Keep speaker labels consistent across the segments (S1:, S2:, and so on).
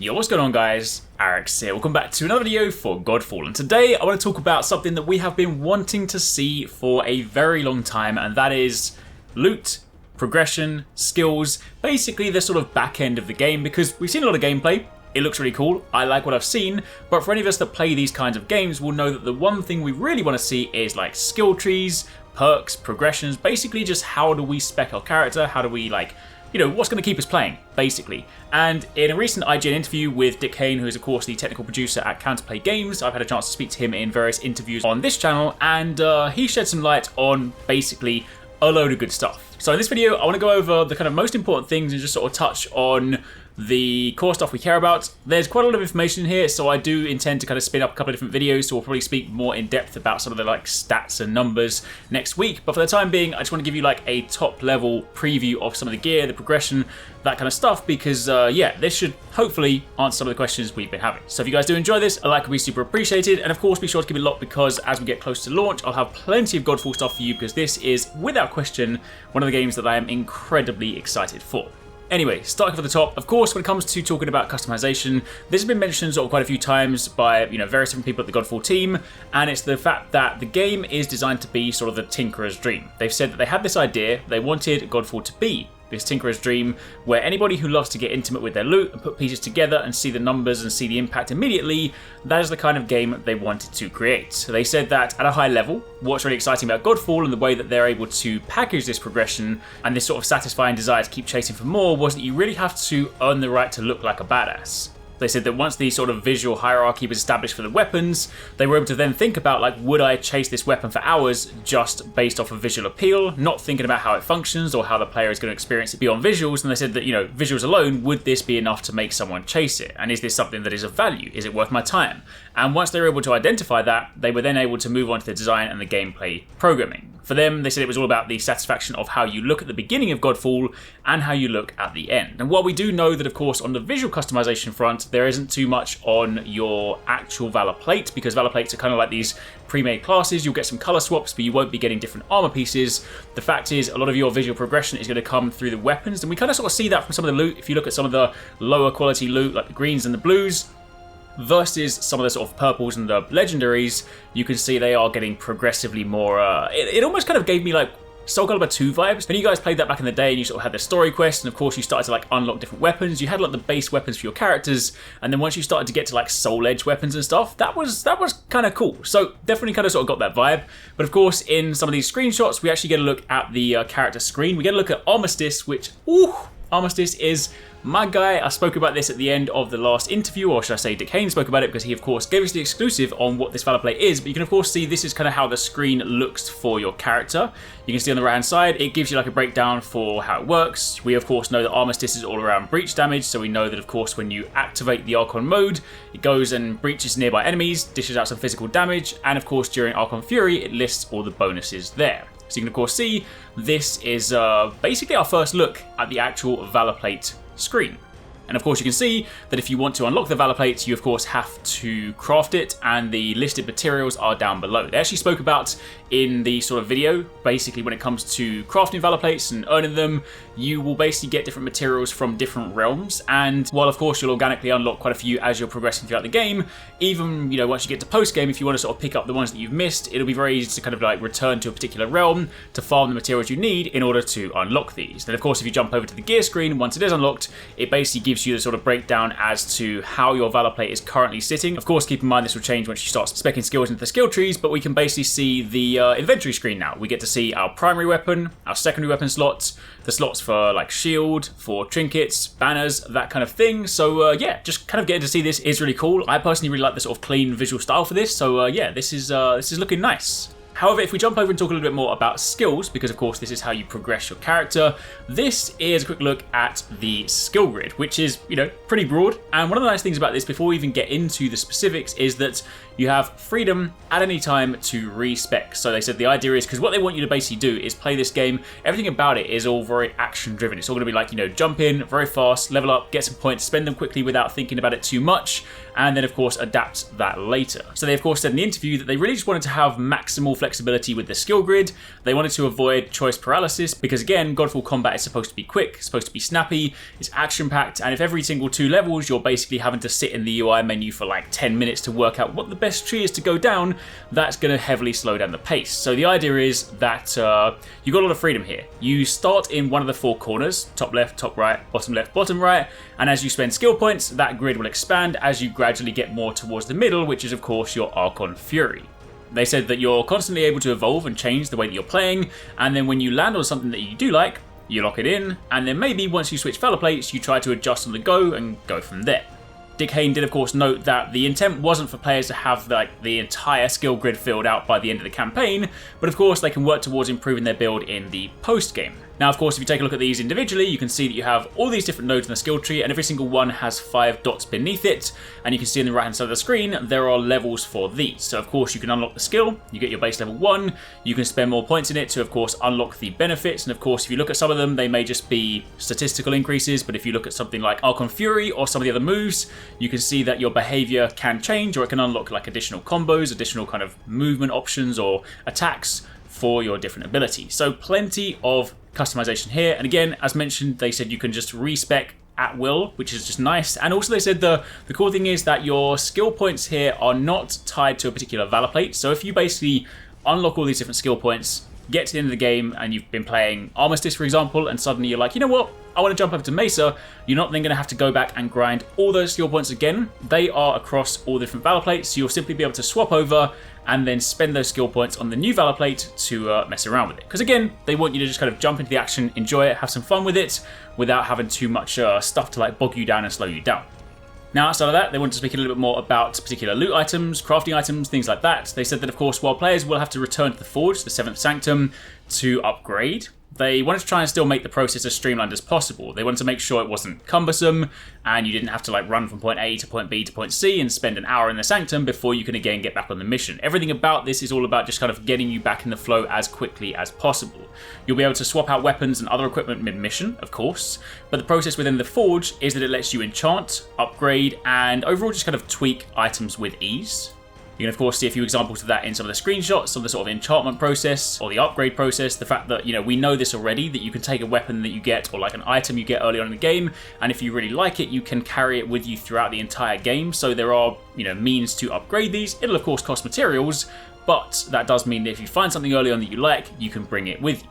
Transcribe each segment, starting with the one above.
S1: Yo, what's going on guys? Arekkz here. Welcome back to another video for Godfall, and today I want to talk about something that we have been wanting to see for a very long time, and that is loot, progression, skills, basically the sort of back end of the game, because we've seen a lot of gameplay. It looks really cool, I like what I've seen, but for any of us that play these kinds of games, we'll know that the one thing we really want to see is like skill trees, perks, progressions, basically just how do we spec our character, how do we what's going to keep us playing, basically. And in a recent IGN interview with Dick Kane, who is of course the technical producer at Counterplay Games, I've had a chance to speak to him in various interviews on this channel, and he shed some light on basically a load of good stuff. So in this video, I want to go over the kind of most important things and just sort of touch on the core stuff we care about. There's quite a lot of information here, so I do intend to kind of spin up a couple of different videos, so we'll probably speak more in depth about some of the stats and numbers next week. But for the time being, I just want to give you a top level preview of some of the gear, the progression, that kind of stuff, because yeah, this should hopefully answer some of the questions we've been having. So if you guys do enjoy this, a like would be super appreciated, and of course be sure to keep it locked, because as we get close to launch, I'll have plenty of Godfall stuff for you, because this is without question one of the games that I am incredibly excited for. Anyway, starting from the top, of course, when it comes to talking about customization, this has been mentioned sort of quite a few times by various different people at the Godfall team, and it's the fact that the game is designed to be sort of the tinkerer's dream. They've said that they had this idea, they wanted Godfall to be this tinkerer's dream, where anybody who loves to get intimate with their loot and put pieces together and see the numbers and see the impact immediately, that is the kind of game they wanted to create. So they said that at a high level, what's really exciting about Godfall and the way that they're able to package this progression and this sort of satisfying desire to keep chasing for more was that you really have to earn the right to look like a badass. They said that once the sort of visual hierarchy was established for the weapons, they were able to then think about would I chase this weapon for hours just based off of visual appeal, not thinking about how it functions or how the player is going to experience it beyond visuals. And they said that, visuals alone, would this be enough to make someone chase it? And is this something that is of value? Is it worth my time? And once they were able to identify that, they were then able to move on to the design and the gameplay programming. For them, they said it was all about the satisfaction of how you look at the beginning of Godfall and how you look at the end. And while we do know that, of course, on the visual customization front, there isn't too much on your actual Valorplate, because Valorplates are kind of like these pre-made classes. You'll get some color swaps, but you won't be getting different armor pieces. The fact is, a lot of your visual progression is going to come through the weapons, and we kind of sort of see that from some of the loot. If you look at some of the lower quality loot, like the greens and the blues, versus some of the sort of purples and the legendaries, you can see they are getting progressively more, it almost kind of gave me Soul Calibur 2 vibes. When you guys played that back in the day and you sort of had the story quest, and of course you started to unlock different weapons, you had the base weapons for your characters, and then once you started to get to Soul Edge weapons and stuff, that was kind of cool. So definitely kind of sort of got that vibe. But of course, in some of these screenshots, we actually get a look at the character screen. We get a look at Armistice, which, Armistice is my guy. I spoke about this at the end of the last interview, or should I say Dick Kane spoke about it, because he of course gave us the exclusive on what this Valorplate is. But you can of course see this is kind of how the screen looks for your character. You can see on the right hand side, it gives you a breakdown for how it works. We of course know that Armistice is all around breach damage, so we know that of course when you activate the Archon mode, it goes and breaches nearby enemies, dishes out some physical damage, and of course during Archon Fury, it lists all the bonuses there. So you can of course see this is basically our first look at the actual Valorplate screen. And of course you can see that if you want to unlock the Valorplate, you of course have to craft it, and the listed materials are down below. They actually spoke about in the sort of video, basically when it comes to crafting Valorplates and earning them, you will basically get different materials from different realms, and while of course you'll organically unlock quite a few as you're progressing throughout the game, even once you get to post-game, if you want to sort of pick up the ones that you've missed, it'll be very easy to kind of return to a particular realm to farm the materials you need in order to unlock these. Then of course if you jump over to the gear screen, once it is unlocked, it basically gives you the sort of breakdown as to how your Valorplate is currently sitting. Of course keep in mind this will change once you start speccing skills into the skill trees, but we can basically see the inventory screen now. We get to see our primary weapon, our secondary weapon slots, the slots for shield, for trinkets, banners, that kind of thing. So yeah, just kind of getting to see this is really cool. I personally really like the sort of clean visual style for this, so yeah, this is looking nice. However, if we jump over and talk a little bit more about skills, because of course this is how you progress your character, this is a quick look at the skill grid, which is, pretty broad. And one of the nice things about this, before we even get into the specifics, is that you have freedom at any time to respec. So they said the idea is, because what they want you to basically do is play this game, everything about it is all very action driven. It's all going to be like, jump in very fast, level up, get some points, spend them quickly without thinking about it too much, and then of course adapt that later. So they of course said in the interview that they really just wanted to have maximal flexibility flexibility with the skill grid. They wanted to avoid choice paralysis because, again, Godfall combat is supposed to be quick, it's supposed to be snappy, it's action-packed, and if every single 2 levels you're basically having to sit in the UI menu for like 10 minutes to work out what the best tree is to go down, that's going to heavily slow down the pace. So the idea is that you've got a lot of freedom here. You start in one of the 4 corners, top left, top right, bottom right, and as you spend skill points, that grid will expand as you gradually get more towards the middle, which is of course your Archon Fury. They said that you're constantly able to evolve and change the way that you're playing, and then when you land on something that you do like, you lock it in, and then maybe once you switch Valorplates, you try to adjust on the go and go from there. Dick Hayne did of course note that the intent wasn't for players to have like the entire skill grid filled out by the end of the campaign, but of course they can work towards improving their build in the post game. Now, of course, if you take a look at these individually, you can see that you have all these different nodes in the skill tree, and every single one has 5 dots beneath it. And you can see on the right-hand side of the screen, there are levels for these. So, of course, you can unlock the skill, you get your base level 1, you can spend more points in it to, of course, unlock the benefits. And, of course, if you look at some of them, they may just be statistical increases, but if you look at something like Archon Fury or some of the other moves, you can see that your behavior can change, or it can unlock like additional combos, additional kind of movement options or attacks for your different abilities. So plenty of customization here, and again, as mentioned, they said you can just respec at will, which is just nice. And also they said the cool thing is that your skill points here are not tied to a particular Valorplate. So if you basically unlock all these different skill points, get to the end of the game and you've been playing Armistice, for example, and suddenly you're like, you know what, I want to jump over to Mesa, you're not then going to have to go back and grind all those skill points again. They are across all the different Valorplates, so you'll simply be able to swap over and then spend those skill points on the new Valorplate to mess around with it. Because again, they want you to just kind of jump into the action, enjoy it, have some fun with it, without having too much stuff to like bog you down and slow you down. Now, outside of that, they wanted to speak a little bit more about particular loot items, crafting items, things like that. They said that, of course, while players will have to return to the Forge, the 7th Sanctum, to upgrade, they wanted to try and still make the process as streamlined as possible. They wanted to make sure it wasn't cumbersome and you didn't have to like run from point A to point B to point C and spend an hour in the Sanctum before you can again get back on the mission. Everything about this is all about just kind of getting you back in the flow as quickly as possible. You'll be able to swap out weapons and other equipment mid-mission, of course, but the process within the Forge is that it lets you enchant, upgrade, and overall just kind of tweak items with ease. You can, of course, see a few examples of that in some of the screenshots of the sort of enchantment process or the upgrade process. The fact that, you know, we know this already, that you can take a weapon that you get or like an item you get early on in the game, and if you really like it, you can carry it with you throughout the entire game. So there are, you know, means to upgrade these. It'll, of course, cost materials, but that does mean that if you find something early on that you like, you can bring it with you.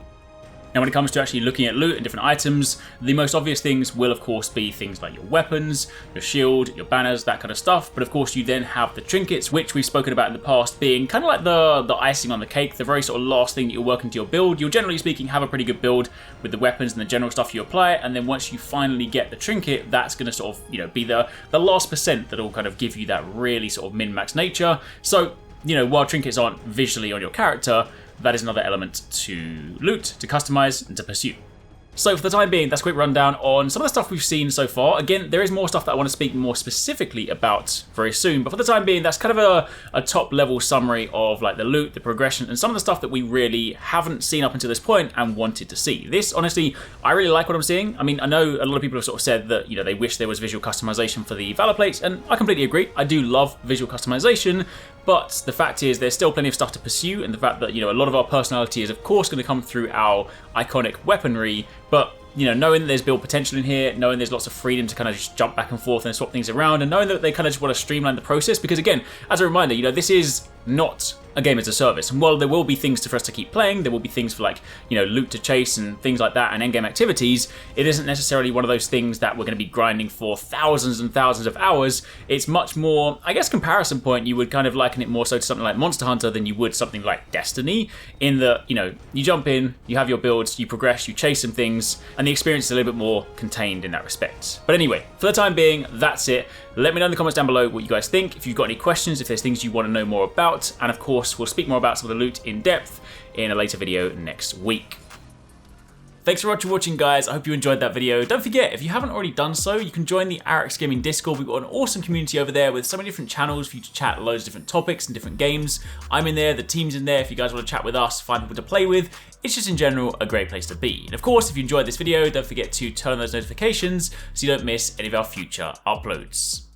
S1: Now, when it comes to actually looking at loot and different items, the most obvious things will, of course, be things like your weapons, your shield, your banners, that kind of stuff. But, of course, you then have the trinkets, which we've spoken about in the past, being kind of like the icing on the cake, the very sort of last thing that you'll work into your build. You'll, generally speaking, have a pretty good build with the weapons and the general stuff you apply, and then once you finally get the trinket, that's going to sort of, you know, be the last percent that'll kind of give you that really sort of min-max nature. So, you know, while trinkets aren't visually on your character, that is another element to loot, to customize, and to pursue. So for the time being, that's a quick rundown on some of the stuff we've seen so far. Again, there is more stuff that I want to speak more specifically about very soon, but for the time being, that's kind of a top level summary of like the loot, the progression, and some of the stuff that we really haven't seen up until this point and wanted to see. This, honestly, I really like what I'm seeing. I mean, I know a lot of people have sort of said that, you know, they wish there was visual customization for the Valorplates, and I completely agree. I do love visual customization, but the fact is there's still plenty of stuff to pursue, and the fact that, you know, a lot of our personality is of course going to come through our iconic weaponry, but, you know, knowing that there's build potential in here, knowing there's lots of freedom to kind of just jump back and forth and swap things around, and knowing that they kind of just want to streamline the process, because again, as a reminder, you know, this is not a game as a service, and while there will be things for us to keep playing, there will be things for like, you know, loot to chase and things like that and endgame activities, it isn't necessarily one of those things that we're going to be grinding for thousands and thousands of hours. It's much more, I guess, comparison point, you would kind of liken it more so to something like Monster Hunter than you would something like Destiny, in that, you know, you jump in, you have your builds, you progress, you chase some things, and the experience is a little bit more contained in that respect. But anyway, for the time being, that's it. Let me know in the comments down below what you guys think, if you've got any questions, if there's things you want to know more about, and of course, we'll speak more about some of the loot in depth in a later video next week. Thanks so much for watching, guys. I hope you enjoyed that video. Don't forget, if you haven't already done so, you can join the Arekkz Gaming Discord. We've got an awesome community over there with so many different channels for you to chat loads of different topics and different games. I'm in there, the team's in there if you guys want to chat with us, find people to play with. It's just in general a great place to be. And of course, if you enjoyed this video, don't forget to turn on those notifications so you don't miss any of our future uploads.